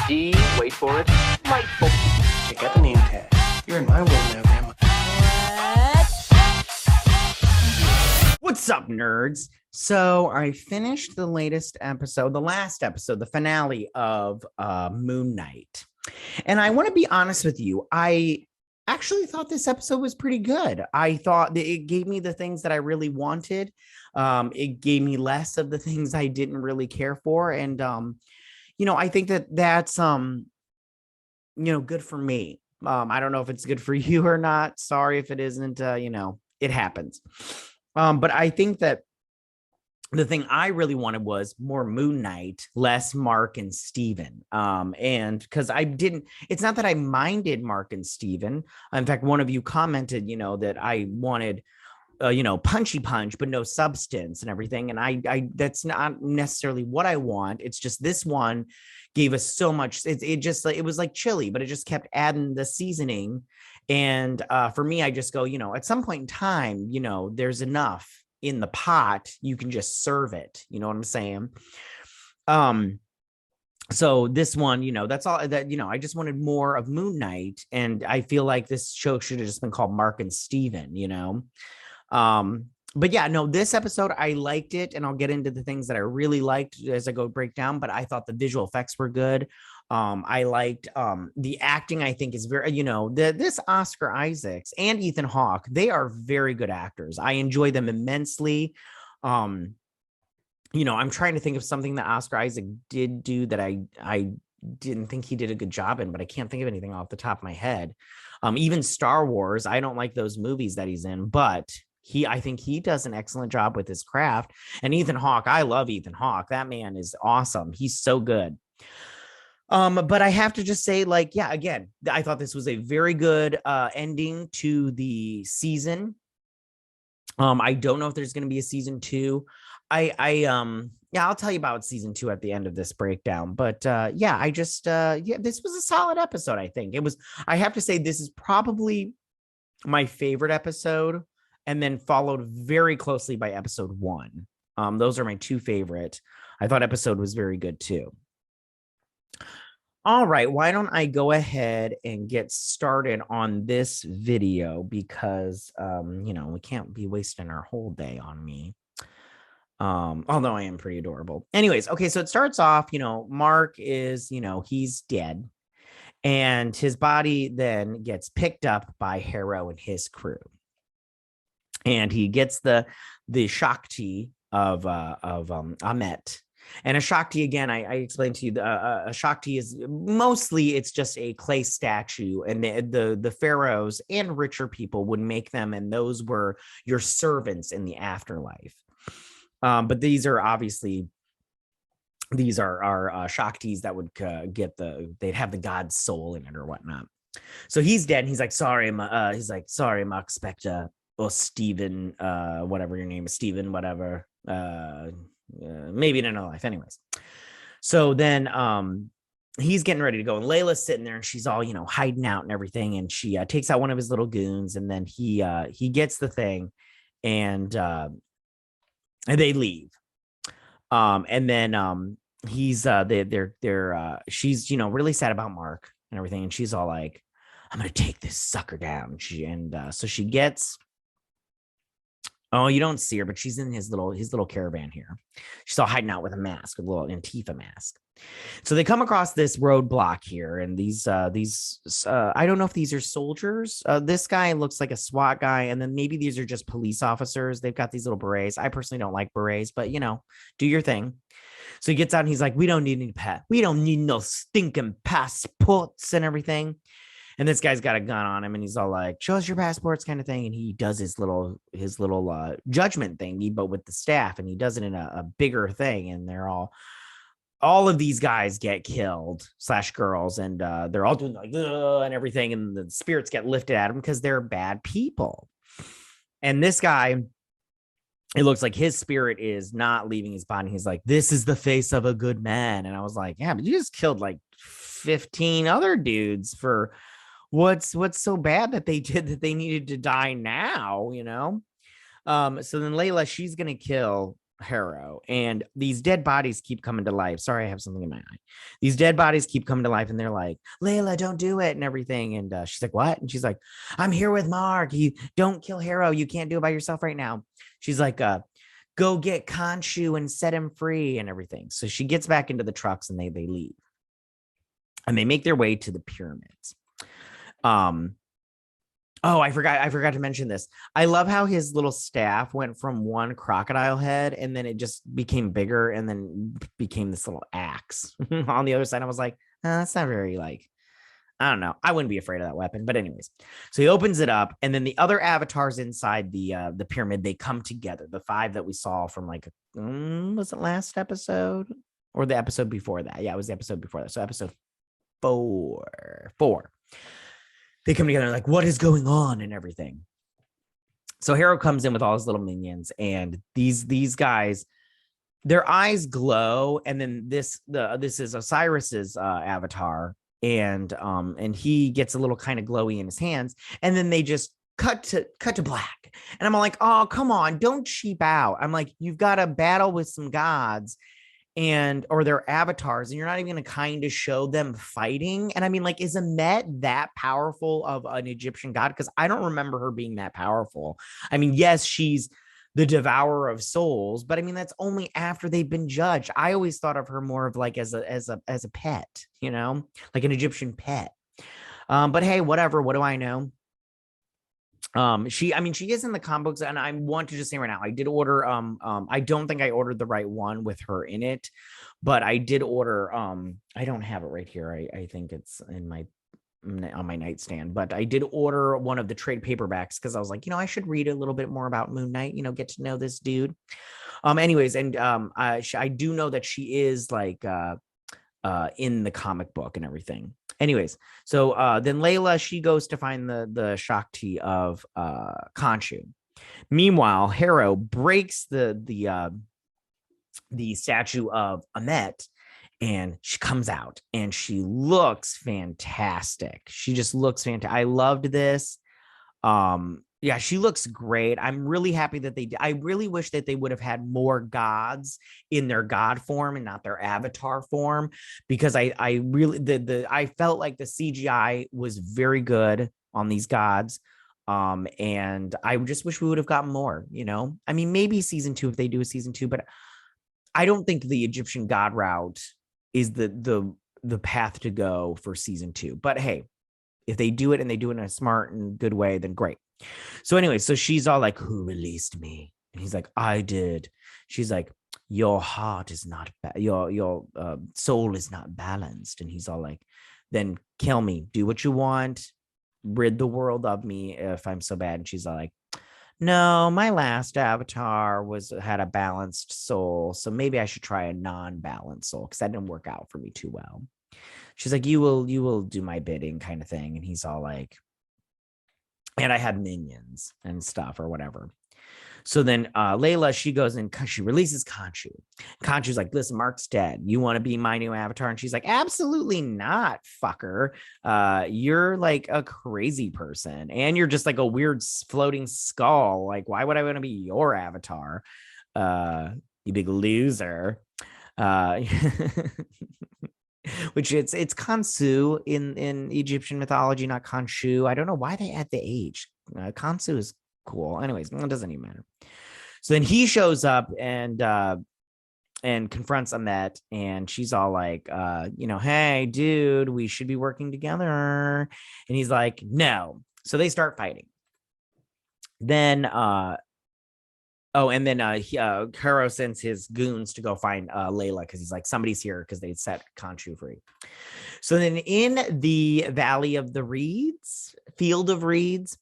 D, wait for it, delightful. Check out the name tag. You're in my world now, Grandma. What's up, nerds? So I finished the latest episode, the last episode, the finale of Moon Knight. And I want to be honest with you. I actually thought this episode was pretty good. I thought that it gave me the things that I really wanted. It gave me less of the things I didn't really care for. And, I think that's, good for me. I don't know if it's good for you or not. Sorry if it isn't, it happens. But I think that the thing I really wanted was more Moon Knight, less Marc and Steven. And because it's not that I minded Marc and Steven. In fact, one of you commented, that I wanted, punchy punch, but no substance and everything. And I that's not necessarily what I want. It's just this one gave us so much. It was like chili, but it just kept adding the seasoning. And for me, I just go, at some point in time, there's enough in the pot, you can just serve it. You know what I'm saying? So this one, that's all that, I just wanted more of Moon Knight. And I feel like this show should have just been called Marc and Steven, but yeah, no, this episode, I liked it, and I'll get into the things that I really liked as I go break down, but I thought the visual effects were good. I liked the acting. I think is very, this Oscar Isaacs and Ethan Hawke, they are very good actors. I enjoy them immensely. I'm trying to think of something that Oscar Isaac did do that I didn't think he did a good job in, but I can't think of anything off the top of my head. Even Star Wars, I don't like those movies that he's in, but I think he does an excellent job with his craft. And Ethan Hawke, I love Ethan Hawke. That man is awesome. He's so good. But I have to just say, again, I thought this was a very good ending to the season. I don't know if there's going to be a season 2. I'll tell you about season 2 at the end of this breakdown. But this was a solid episode. I think it was. I have to say, this is probably my favorite episode, and then followed very closely by episode 1. Those are my two favorite. I thought episode was very good too. All right, why don't I go ahead and get started on this video, because, we can't be wasting our whole day on me. Although I am pretty adorable. Anyways, okay, so it starts off, Marc is, he's dead, and his body then gets picked up by Harrow and his crew. And he gets the Shakti of Amet. And a Shakti, again, I explained to you, a Shakti is mostly, it's just a clay statue, and the pharaohs and richer people would make them, and those were your servants in the afterlife. But these are obviously, these are Shaktis that would they'd have the god's soul in it or whatnot. So he's dead, and he's like, sorry, Marc Spector, or Steven, whatever your name is, Steven, whatever, maybe in another life. Anyways, so then he's getting ready to go, and Layla's sitting there, and she's all hiding out and everything, and she takes out one of his little goons, and then he gets the thing, and they leave, and then she's really sad about Marc and everything, and she's all like, I'm gonna take this sucker down. So she gets, oh, you don't see her, but she's in his little caravan here. She's all hiding out with a mask, a little Antifa mask. So they come across this roadblock here, and these I don't know if these are soldiers. This guy looks like a SWAT guy, and then maybe these are just police officers. They've got these little berets. I personally don't like berets, but do your thing. So he gets out, and he's like, we don't need any we don't need no stinking passports and everything. And this guy's got a gun on him, and he's all like, show us your passports, kind of thing. And he does his little judgment thingy, but with the staff, and he does it in a bigger thing. And they're all of these guys get killed / girls. And they're all doing like, and everything. And the spirits get lifted at them because they're bad people. And this guy, it looks like his spirit is not leaving his body. He's like, this is the face of a good man. And I was like, yeah, but you just killed like 15 other dudes for what's so bad that they did that they needed to die now, So then Layla, she's gonna kill Harrow, and these dead bodies keep coming to life. Sorry, I have something in my eye. These dead bodies keep coming to life, and they're like, Layla, don't do it, and everything. And she's like, what? And she's like, I'm here with Marc. You don't kill Harrow. You can't do it by yourself right now. She's like, go get Khonshu and set him free and everything. So she gets back into the trucks, and they leave, and they make their way to the pyramids. Oh, I forgot to mention this. I love how his little staff went from one crocodile head, and then it just became bigger, and then became this little axe on the other side. I was like, that's not very, like, I don't know. I wouldn't be afraid of that weapon. But anyways, so he opens it up, and then the other avatars inside the pyramid, they come together. The 5 that we saw from, like, was it last episode or the episode before that? Yeah, it was the episode before that. So episode 4. They come together like, what is going on and everything. So Harrow comes in with all his little minions, and these guys, their eyes glow. And then this is Osiris's avatar, and he gets a little kind of glowy in his hands, and then they just cut to black. And I'm like, oh, come on, don't cheap out. I'm like, you've got to battle with some gods or their avatars, and you're not even going to kind of show them fighting. And I mean, like, is Amet that powerful of an Egyptian god? Because I don't remember her being that powerful. I mean, yes, she's the devourer of souls, but I mean, that's only after they've been judged. I always thought of her more of like as a pet, you know, like an Egyptian pet. But hey, whatever. What do I know? She is in the comic books, and I want to just say right now, I did order, I don't think I ordered the right one with her in it, but I did order, I don't have it right here. I think it's on my nightstand, but I did order one of the trade paperbacks because I was like, I should read a little bit more about Moon Knight, get to know this dude. Anyways, and I do know that she is like in the comic book and everything. Anyways, so then Layla, she goes to find the Shakti of Khonshu. Meanwhile, Harrow breaks the statue of Amet, and she comes out, and she looks fantastic. She just looks fantastic. I loved this. Yeah, she looks great. I'm really happy that I really wish that they would have had more gods in their god form and not their avatar form, because I really I felt like the CGI was very good on these gods. And I just wish we would have gotten more, I mean, maybe season 2 if they do a season 2, but I don't think the Egyptian god route is the path to go for season 2. But hey, if they do it and they do it in a smart and good way, then great. So anyway, so she's all like, who released me? And he's like, I did. She's like, your heart is not, your soul is not balanced. And he's all like, then kill me. Do what you want. Rid the world of me if I'm so bad. And she's all like, no, my last avatar had a balanced soul. So maybe I should try a non-balanced soul, because that didn't work out for me too well. She's like, you will do my bidding kind of thing. And he's all like, and I have minions and stuff or whatever. So then Layla, she goes and she releases Khonshu. Khonshu's like, listen, Marc's dead. You want to be my new avatar? And she's like, absolutely not, fucker. You're like a crazy person. And you're just like a weird floating skull. Like, why would I want to be your avatar? You big loser. Which it's Khonshu in Egyptian mythology, not Khonshu. I don't know why they add the H. Khonshu is cool. Anyways, it doesn't even matter. So then he shows up and confronts Amet, and she's all like, hey, dude, we should be working together. And he's like, no. So they start fighting. Then Harrow sends his goons to go find Layla, because he's like, somebody's here, because they set Khonshu free. So then in the Valley of the Reeds, Field of Reeds,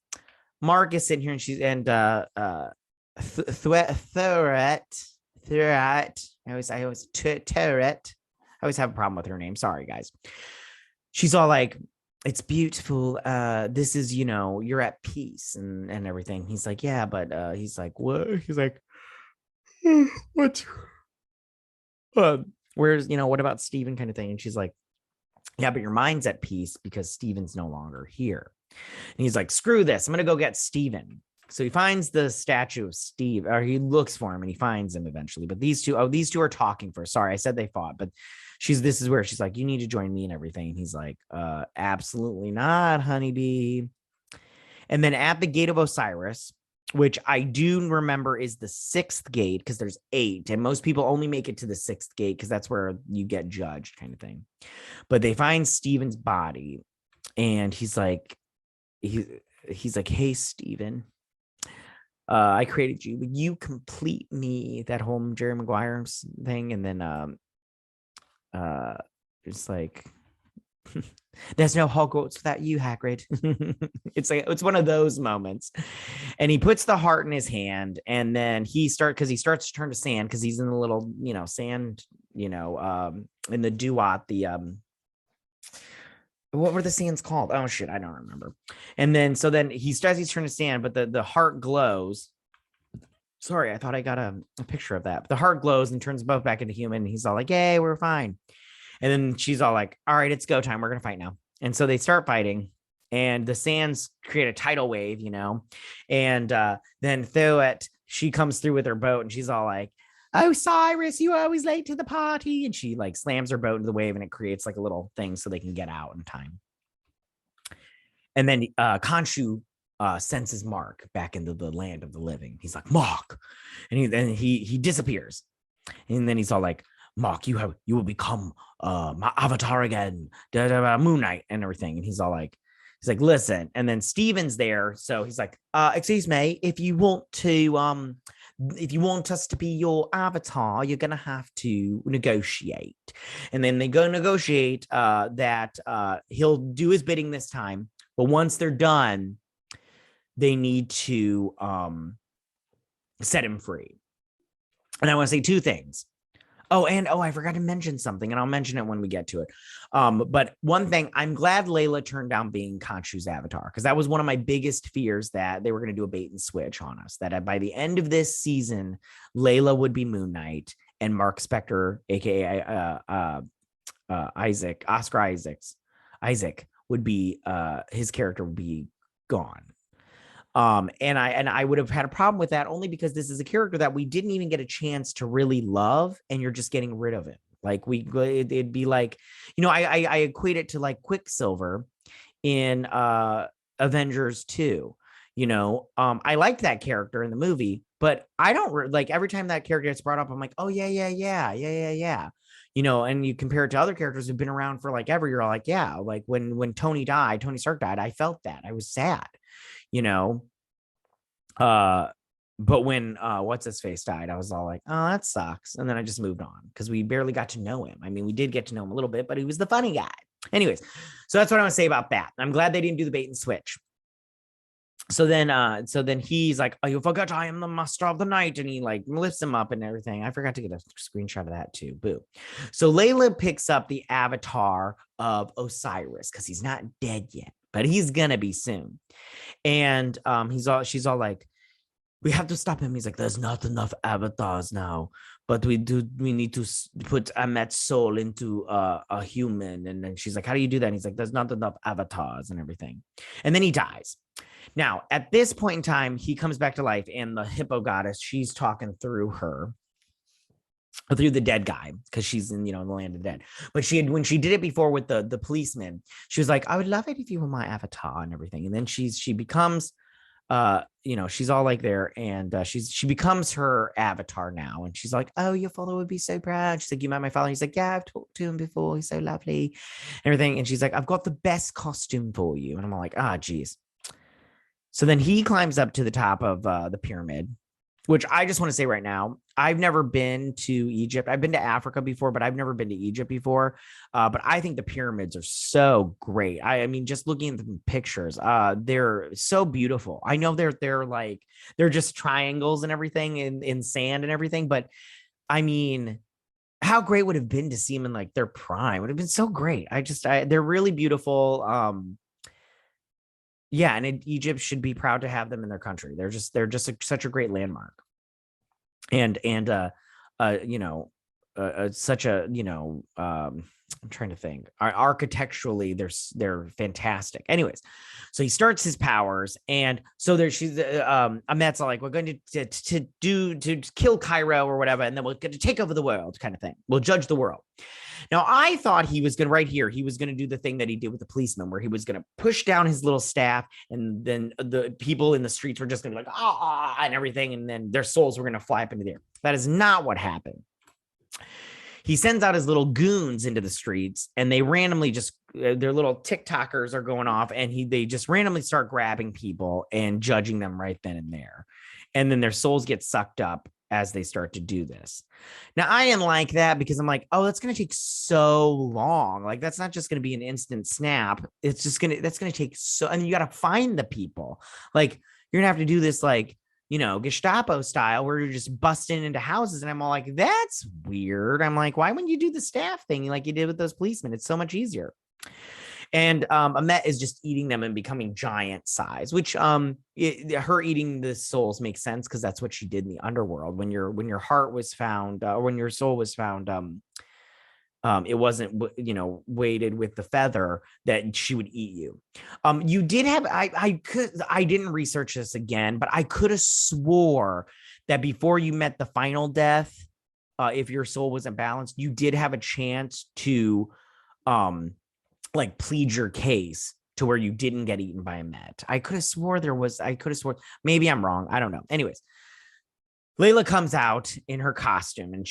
Marc is sitting here, and Thurret. I always have a problem with her name. Sorry, guys. She's all like, it's beautiful. This is, you're at peace and everything. He's like, yeah, but he's like, what? He's like, what? Where's, what about Steven kind of thing? And she's like, yeah, but your mind's at peace because Steven's no longer here. And he's like, screw this. I'm going to go get Steven. So he finds the statue of Steve, or he looks for him and he finds him eventually. But these two are talking first. Sorry, I said they fought, but this is where she's like, you need to join me and everything. And he's like, absolutely not, honeybee. And then at the Gate of Osiris, which I do remember is the 6th gate, because there's 8, and most people only make it to the 6th gate because that's where you get judged, kind of thing. But they find Steven's body, and he's like, hey, Steven, I created you. Will you complete me? That whole Jerry Maguire thing. And then it's like, there's no Hogwarts without you, Hagrid. It's one of those moments. And he puts the heart in his hand, and then he starts to turn to sand because he's in the little, sand, in the Duat, what were the sands called? Oh shit, I don't remember. And then he's turning to sand, but the heart glows. Sorry, I thought I got a picture of that. But the heart glows and turns both back into human. And he's all like, "Yay, we're fine." And then she's all like, "All right, it's go time. We're gonna fight now." And so they start fighting, and the sands create a tidal wave, And then through it, she comes through with her boat, and she's all like, "Oh, Cyrus, you are always late to the party." And she like slams her boat into the wave, and it creates like a little thing so they can get out in time. And then Khonshu senses Marc back into the land of the living. He's like, "Marc," and he disappears. And then he's all like, "Marc, you will become my avatar again, Moon Knight and everything." And he's like, "Listen." And then Steven's there, so he's like, "Excuse me, if you want us to be your avatar, you're gonna have to negotiate." And then they go negotiate that he'll do his bidding this time, but once they're done, they need to set him free. And I want to say 2 things. I forgot to mention something, and I'll mention it when we get to it. But one thing, I'm glad Layla turned down being Khonshu's avatar, because that was one of my biggest fears, that they were going to do a bait and switch on us, that by the end of this season, Layla would be Moon Knight and Marc Spector, aka Isaac would be his character would be gone. And I would have had a problem with that, only because this is a character that we didn't even get a chance to really love, and you're just getting rid of it. Like it'd be like, I equate it to like Quicksilver in Avengers 2. I liked that character in the movie, but I don't like, every time that character gets brought up, I'm like, oh yeah. And you compare it to other characters who've been around for like ever, you're all like, yeah, like when Tony Stark died, I felt that. I was sad. But when what's his face died, I was all like, oh, that sucks. And then I just moved on, because we barely got to know him. I mean, we did get to know him a little bit, but he was the funny guy. Anyways, so that's what I want to say about that. I'm glad they didn't do the bait and switch. So then he's like, "Oh, you forgot I am the master of the night," and he like lifts him up and everything. I forgot to get a screenshot of that too. Boo. So Layla picks up the avatar of Osiris, because he's not dead yet, but he's gonna be soon. And she's all like, "We have to stop him." He's like, "There's not enough avatars now, but we need to put Ahmet's soul into a human." And then she's like, "How do you do that?" And he's like, "There's not enough avatars," and everything. And then he dies. Now, at this point in time, he comes back to life, and the hippo goddess, she's talking through the dead guy, because she's in, the land of the dead. But when she did it before with the policeman, she was like, "I would love it if you were my avatar," and everything. And then she becomes, she's all like there, and she becomes her avatar now. And she's like, "Oh, your father would be so proud." She's like, "You met my father?" He's like, "Yeah, I've talked to him before. He's so lovely," and everything. And she's like, "I've got the best costume for you." And I'm like, geez. So then he climbs up to the top of the pyramid, which I just want to say right now, I've never been to Egypt. I've been to Africa before, but I've never been to Egypt before. But I think the pyramids are so great. I mean, just looking at the pictures, they're so beautiful. I know they're just triangles and everything in sand and everything. But I mean, how great would it have been to see them in like their prime? It would have been so great. They're really beautiful. Yeah, and Egypt should be proud to have them in their country. They're just such a great landmark. And such a, I'm trying to think. Architecturally, they're fantastic. Anyways, so he starts his powers, and so there she's Amet's like, we're going to kill Cairo or whatever, and then we're going to take over the world, kind of thing. We'll judge the world. Now, I thought he was going to he was going to do the thing that he did with the policeman, where he was going to push down his little staff, and then the people in the streets were just going to be like, and everything, and then their souls were going to fly up into the air. That is not what happened. He sends out his little goons into the streets, and they randomly just their little TikTokers are going off, and they just randomly start grabbing people and judging them right then and there. And then their souls get sucked up as they start to do this. Now, I didn't like that because I'm like, oh, that's going to take so long. Like, that's not just going to be an instant snap. It's just that's going to take and you got to find the people. Like, you're going to have to do this, like, Gestapo style, where you're just busting into houses. And I'm all like, that's weird. I'm like, why wouldn't you do the staff thing like you did with those policemen? It's so much easier. And Amet is just eating them and becoming giant size, which her eating the souls makes sense, because that's what she did in the underworld. When your heart was found, or when your soul was found, it wasn't, weighted with the feather, that she would eat you. You did have, I didn't research this again, but I could have swore that before you met the final death, if your soul wasn't balanced, you did have a chance to, like, plead your case to where you didn't get eaten by a Met. I could have swore maybe I'm wrong. I don't know. Anyways, Layla comes out in her costume, and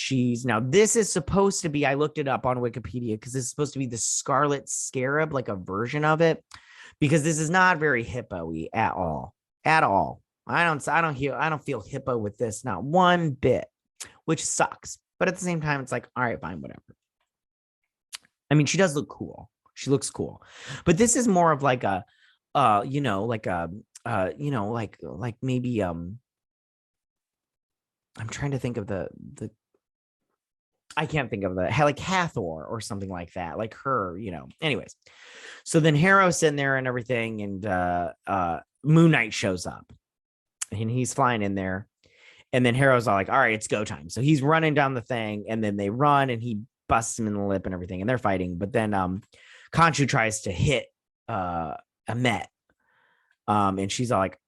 this is supposed to be, I looked it up on Wikipedia, because this is supposed to be the Scarlet Scarab, like a version of it, because this is not very hippo-y at all. I don't feel hippo with this, not one bit, which sucks. But at the same time, it's like, all right, fine, whatever. I mean, she does look cool. She looks cool, but this is more of like a, like maybe, I'm trying to think of I can't think of like Hathor or something like that, like her, anyways. So then Harrow's sitting there and everything, and Moon Knight shows up, and he's flying in there, and then Harrow's all like, all right, it's go time. So he's running down the thing, and then they run, and he busts him in the lip and everything, and they're fighting. But then Khonshu tries to hit Amet. And she's all like,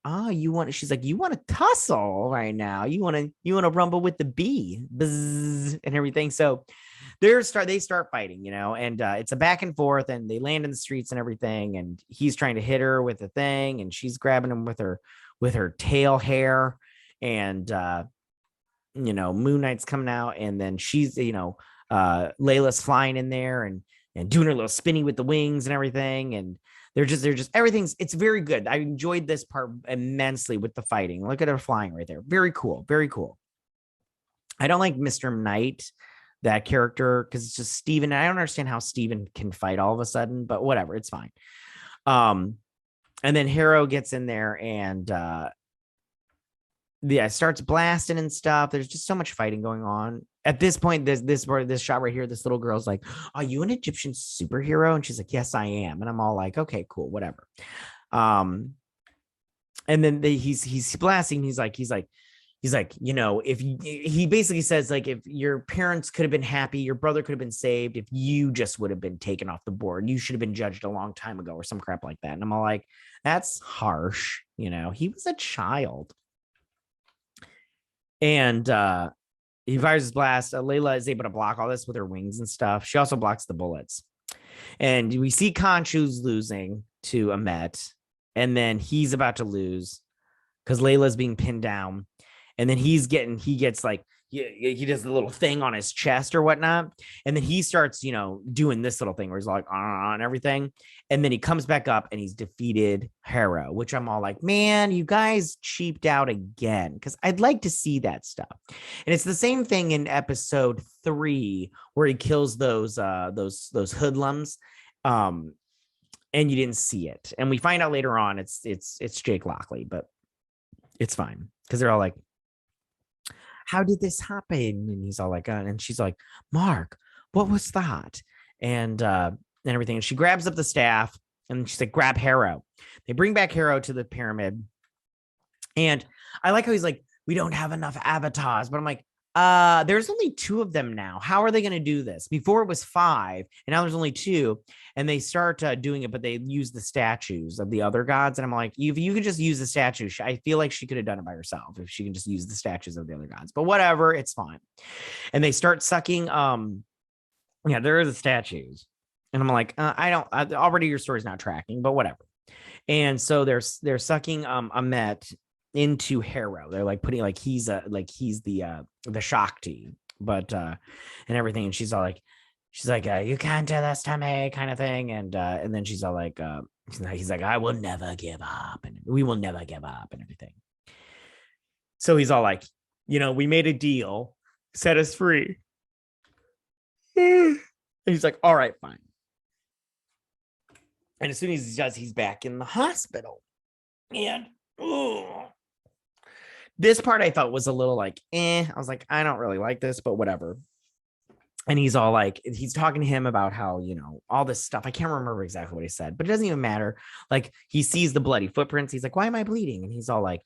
she's like, you want to tussle right now. You want to rumble with the bee, buzz, and everything. So they start fighting, and it's a back and forth, and they land in the streets and everything. And he's trying to hit her with the thing, and she's grabbing him with her tail hair. And, Moon Knight's coming out, and then she's, Layla's flying in there and doing her little spinny with the wings and everything. And they're just it's very good. I enjoyed this part immensely with the fighting. Look at her flying right there. Very cool. Very cool. I don't like Mr. Knight, that character, because it's just Steven. I don't understand how Steven can fight all of a sudden, but whatever, it's fine. And then Harrow gets in there and starts blasting and stuff. There's just so much fighting going on. At this point, this shot right here, this little girl's like, are you an Egyptian superhero? And she's like, yes, I am. And I'm all like, okay, cool, whatever. And then he's blasting. He's like, if he basically says, like, if your parents could have been happy, your brother could have been saved, if you just would have been taken off the board, you should have been judged a long time ago, or some crap like that. And I'm all like, that's harsh. He was a child. And he fires his blast. Layla is able to block all this with her wings and stuff. She also blocks the bullets. And we see Khonshu's losing to Amet. And then he's about to lose because Layla's being pinned down. And then he gets like, he does the little thing on his chest or whatnot. And then he starts, doing this little thing where he's like, and everything. And then he comes back up and he's defeated Harrow, which I'm all like, man, you guys cheaped out again. Cause I'd like to see that stuff. And it's the same thing in episode 3, where he kills those hoodlums. And you didn't see it. And we find out later on, it's Jake Lockley, but it's fine. Cause they're all like, how did this happen? And he's all like, and she's like, Marc, what was that? And everything. And she grabs up the staff and she's like, grab Harrow. They bring back Harrow to the pyramid. And I like how he's like, we don't have enough avatars, but I'm like, There's only 2 of them now. How are they going to do this? Before it was 5, and now there's only 2, and they start doing it, but they use the statues of the other gods. And I'm like, if you could just use the statues, I feel like she could have done it by herself if she can just use the statues of the other gods. But whatever, it's fine. And they start sucking. Yeah, there are the statues, and I'm like, already your story's not tracking, but whatever. And so they're sucking Amet into Harrow. They're like putting he's the Shakti, but and everything. And she's like, you can't do this to me, kind of thing. And then she's all like, he's like, I will never give up, and we will never give up, and everything. So he's all like, we made a deal, set us free. And he's like, all right, fine. And as soon as he does, he's back in the hospital. And this part I thought was a little like, I was like, I don't really like this, but whatever. And he's all like, he's talking to him about how, all this stuff. I can't remember exactly what he said, but it doesn't even matter. Like, he sees the bloody footprints. He's like, why am I bleeding? And he's all like,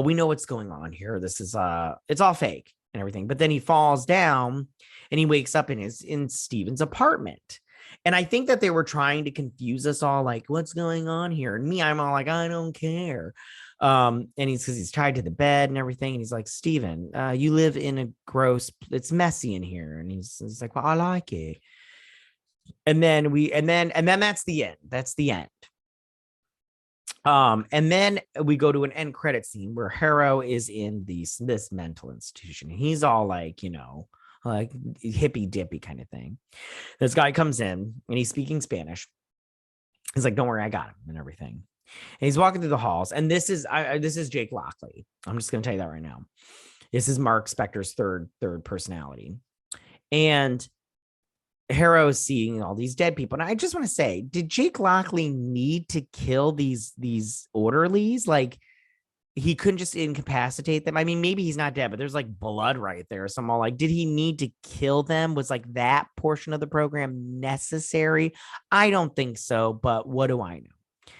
we know what's going on here. This is, it's all fake and everything. But then he falls down and he wakes up in Steven's apartment. And I think that they were trying to confuse us all, like, what's going on here? And me, I'm all like, I don't care. And he's tied to the bed and everything. And he's like, Steven, you live in a it's messy in here. And he's like, well, I like it. And then that's the end. That's the end. And then we go to an end credit scene where Harrow is in this mental institution. He's all like, like hippy dippy kind of thing. This guy comes in and he's speaking Spanish. He's like, don't worry, I got him, and everything. And he's walking through the halls. And this is Jake Lockley. I'm just going to tell you that right now. This is Marc Spector's third personality. And Harrow is seeing all these dead people. And I just want to say, did Jake Lockley need to kill these orderlies? Like, he couldn't just incapacitate them. I mean, maybe he's not dead, but there's like blood right there. So I'm all like, did he need to kill them? Was like that portion of the program necessary? I don't think so, but what do I know?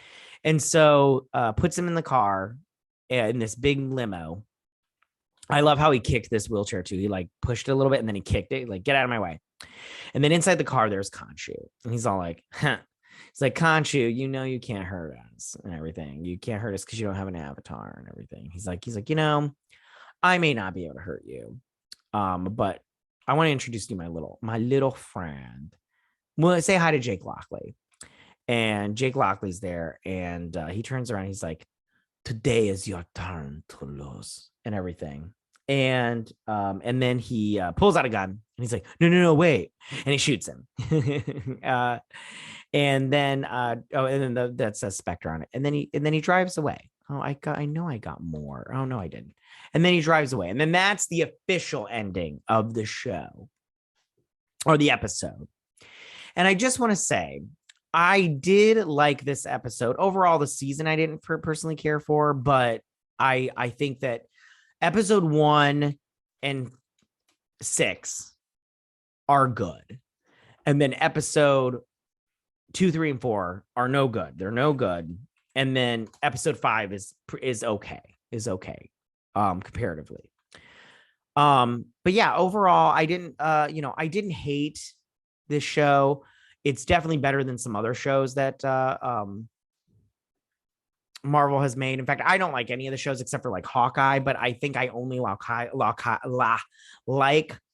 And so puts him in the car in this big limo. I love how he kicked this wheelchair too. He like pushed it a little bit and then he kicked it, like, get out of my way. And then inside the car, there's Khonshu. And he's all like, huh. It's like, Khonshu, you can't hurt us and everything. You can't hurt us because you don't have an avatar and everything. He's like, I may not be able to hurt you. But I want to introduce you to my little friend. Well, say hi to Jake Lockley. And Jake Lockley's there. And he turns around. He's like, today is your turn to lose, and everything. And then he pulls out a gun and he's like, no, wait. And he shoots him. And then that says Spectre on it. And then he drives away. Oh, I know I got more. Oh no, I didn't. And then he drives away. And then that's the official ending of the show or the episode. And I just want to say, I did like this episode. Overall, the season I didn't personally care for, but I think that episode 1 and 6 are good. And then episode 2, 3, and 4 are no good. They're no good. And then episode 5 is okay. Comparatively. But yeah, overall, I didn't hate this show. It's definitely better than some other shows that Marvel has made. In fact, I don't like any of the shows except for like Hawkeye, but I think I only like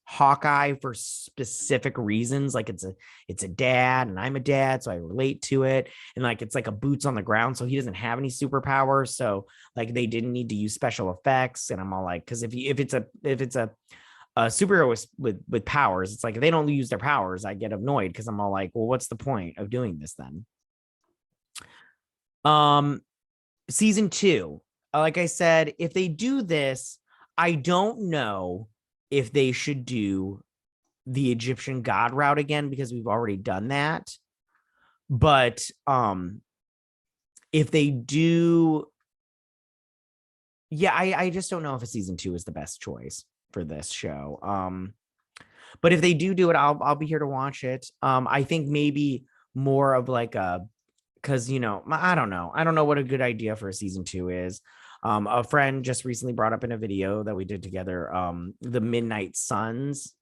Hawkeye for specific reasons. Like it's a dad and I'm a dad, so I relate to it. And like it's like a boots on the ground, so he doesn't have any superpowers. So like they didn't need to use special effects. And I'm all like, because if it's a superhero with powers, it's like if they don't use their powers, I get annoyed because I'm all like, well, what's the point of doing this then? Season 2, like I said, if they do this, I don't know if they should do the Egyptian god route again, because we've already done that. But if they do, yeah, I just don't know if a season 2 is the best choice for this show. But if they do it, I'll be here to watch it. I think maybe more of like a, because I don't know what a good idea for a season 2 is. A friend just recently brought up in a video that we did together, the Midnight Suns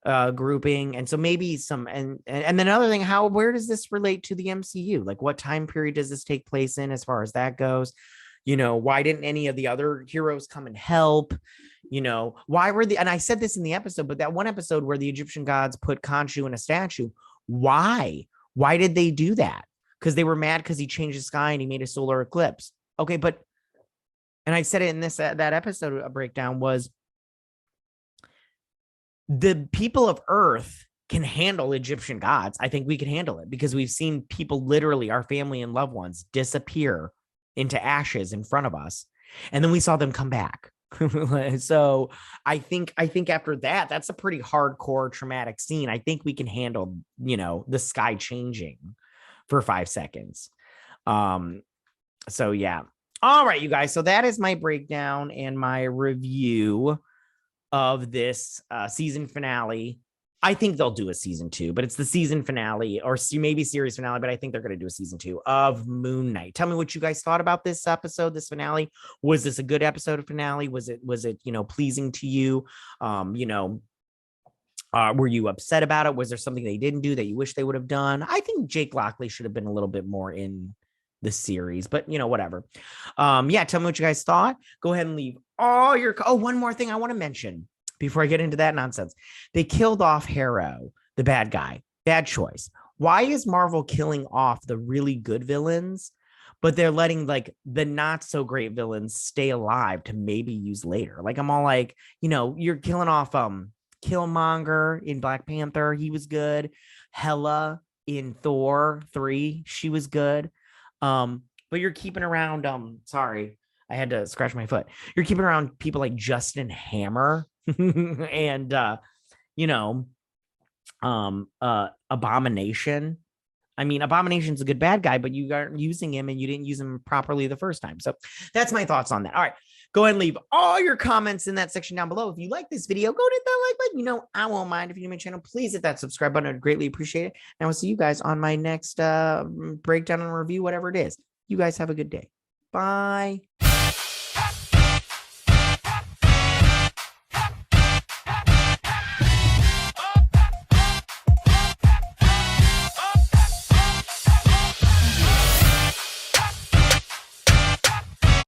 grouping, and so maybe some, and then another thing, where does this relate to the MCU? Like, what time period does this take place in as far as that goes? Why didn't any of the other heroes come and help? Why were and I said this in the episode, but that one episode where the Egyptian gods put Khonshu in a statue, why did they do that? Because they were mad because he changed the sky and he made a solar eclipse. Okay, but, and I said it in that episode breakdown, was the people of Earth can handle Egyptian gods. I think we can handle it because we've seen people, literally our family and loved ones, disappear into ashes in front of us, and then we saw them come back. So I think after that, that's a pretty hardcore traumatic scene. I think we can handle, the sky changing for 5 seconds. So yeah. All right, you guys. So that is my breakdown and my review of this season finale. I think they'll do a season 2, but it's the season finale, or maybe series finale, but I think they're going to do a season 2 of Moon Knight. Tell me what you guys thought about this episode, this finale. Was this a good episode of finale? Was it, pleasing to you? Were you upset about it? Was there something they didn't do that you wish they would have done? I think Jake Lockley should have been a little bit more in the series, but whatever. Yeah, tell me what you guys thought. Go ahead and leave all your, one more thing I want to mention before I get into that nonsense. They killed off Harrow, the bad guy. Bad choice. Why is Marvel killing off the really good villains, but they're letting like the not so great villains stay alive to maybe use later? Like, I'm all like, you're killing off Killmonger in Black Panther. He was good. Hela in Thor 3. She was good. But you're keeping around, sorry, I had to scratch my foot. You're keeping around people like Justin Hammer and, Abomination. I mean, Abomination's a good bad guy, but you aren't using him and you didn't use him properly the first time. So that's my thoughts on that. All right. Go ahead and leave all your comments in that section down below. If you like this video, go hit that like button. I won't mind. If you're new to my channel, please hit that subscribe button. I'd greatly appreciate it. And I will see you guys on my next breakdown and review, whatever it is. You guys have a good day. Bye.